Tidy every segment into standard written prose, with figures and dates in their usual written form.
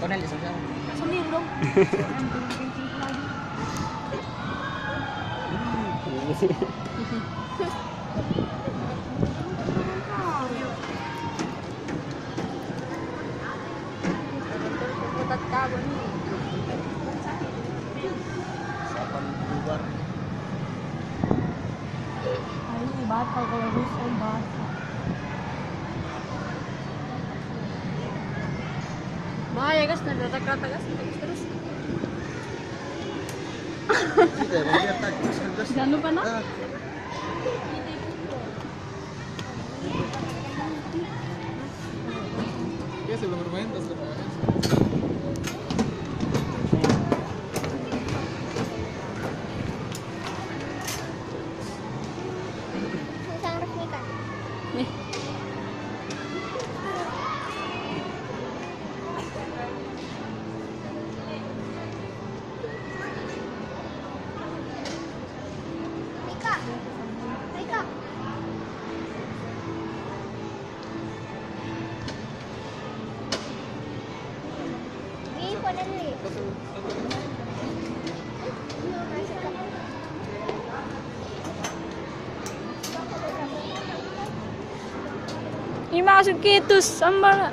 Konel sama. Sendiri dong. Ay, batal kalau rusak batal. Bahaya guys, nagkata-kata guys, terus. Jangan lupa nak. Oke, sebelum bermain tas Nih. Ini masuk gitu sambal.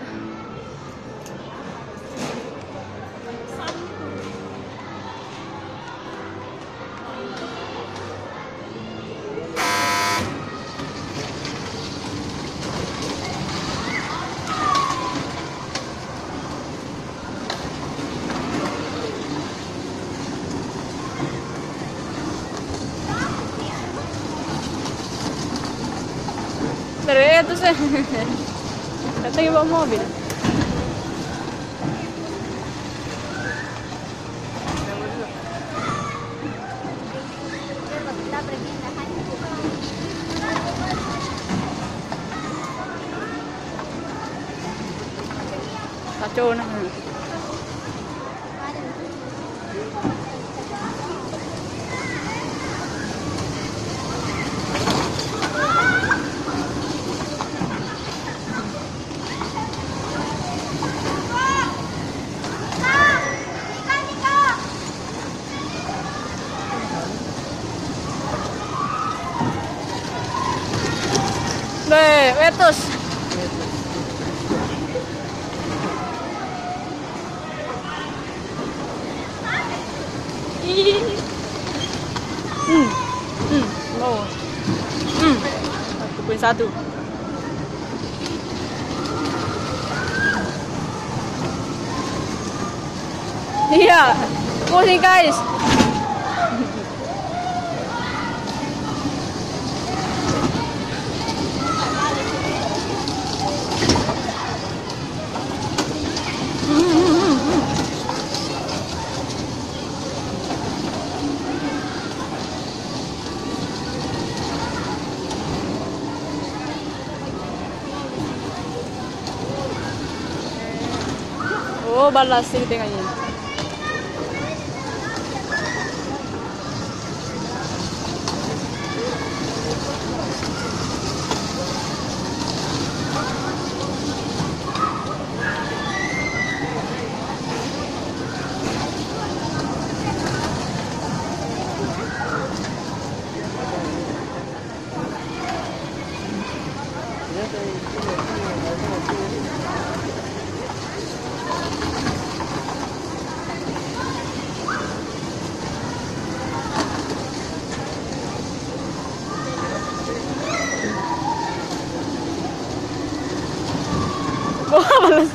Dari itu sih. Katanya bawa mobil. Kacau nah. Deh, wetus. Oh. 1.1. Iya, pusing guys. Oh, balas ini tengahnya. Wah, balas.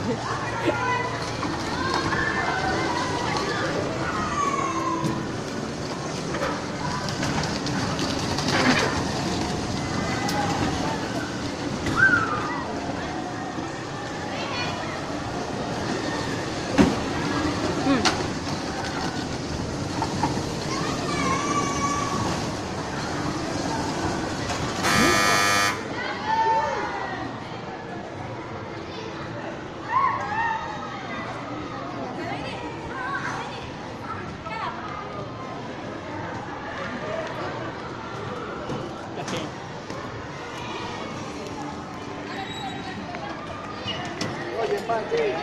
Oye, padre.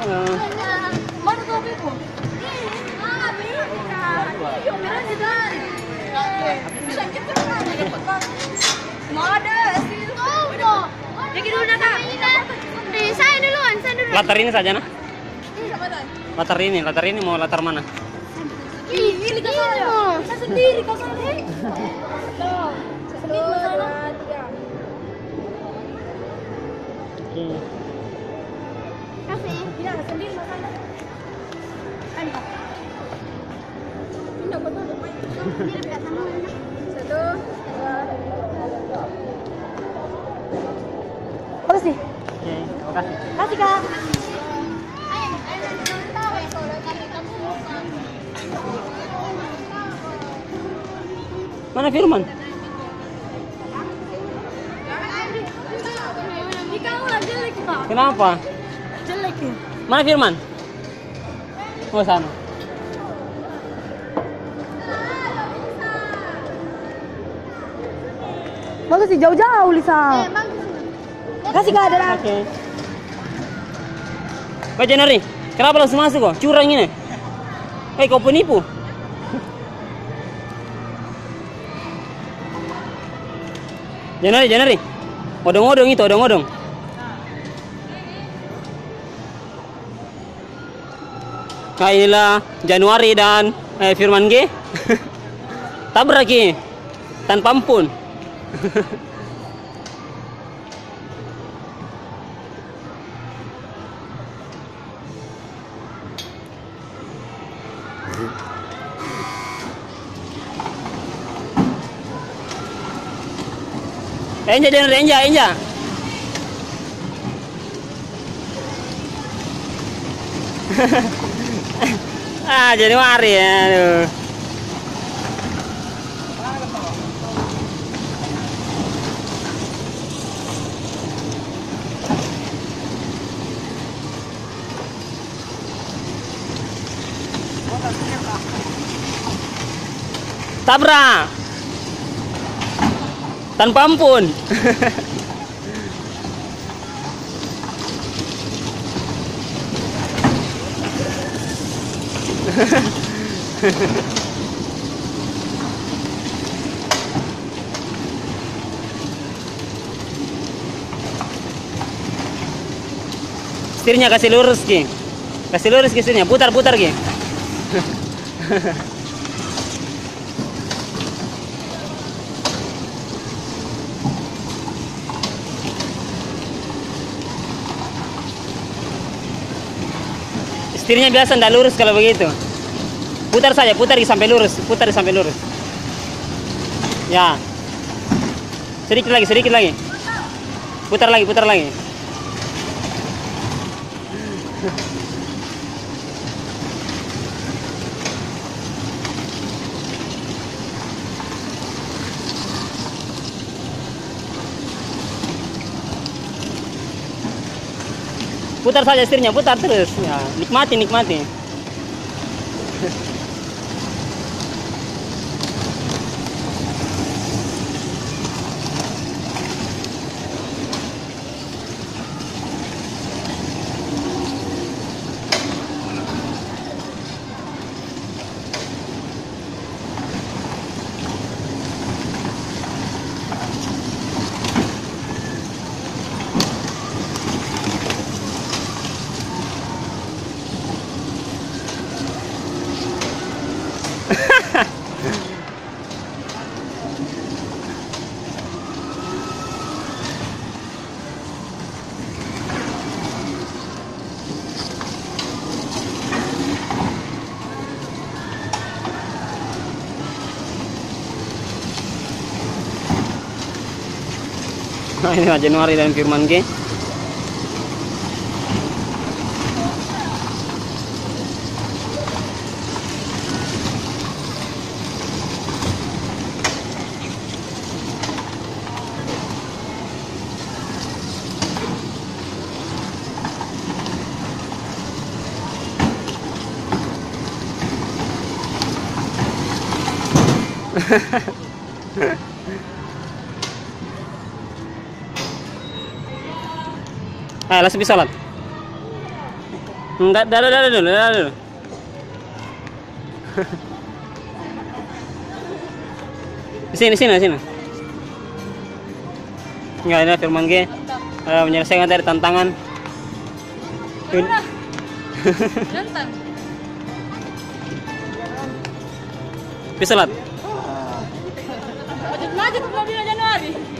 Mana tuh Bebo? Bisa gitu kan? Mau ada sih. Lagi dulu Nata. Saya duluan. Latar ini saja, nah. Latar ini mau latar mana? Ini kau saya sendiri kau sana. Tuh, sendiri sana. Kasih. Ya, sendiri sana. Ayo. Pindah betul. Sendiri dekat sana. 1, 2. Makasih. Oke, terima kasih. Kasih Kak. Mana Firman? Di kamu lah jelek Pak. Kenapa? Jelek ya. Mana Firman? Oh, sana. Bagus sih jauh-jauh Lisa. Kasih Kak ada. Oke. Kau Januari, kenapa langsung masuk kok? Curang ini. Kau penipu. Januari. Odong-odong itu, odong-odong. Nah, inilah Januari dan Firman G. Tabrak ini. Tanpa ampun. Enja Januari, enja. Januari ya, aduh. Tabrak tanpa ampun. Setirnya kasih lurus Ki. Setirnya, putar Ki. Setirnya biasa ndak lurus kalau begitu. Putar sampai lurus. Ya. Sedikit lagi. Putar lagi. Putar saja setirnya, putar terus. Ya, nikmati. Nah, ini Januari dan Firman G. Ayo langsung salat. Enggak, dada dulu, dada dulu. Sini. Enggak ada Firman G. Menyelesaikan dari tantangan. Ganteng. Bisa lat. Maju mobilnya Januari.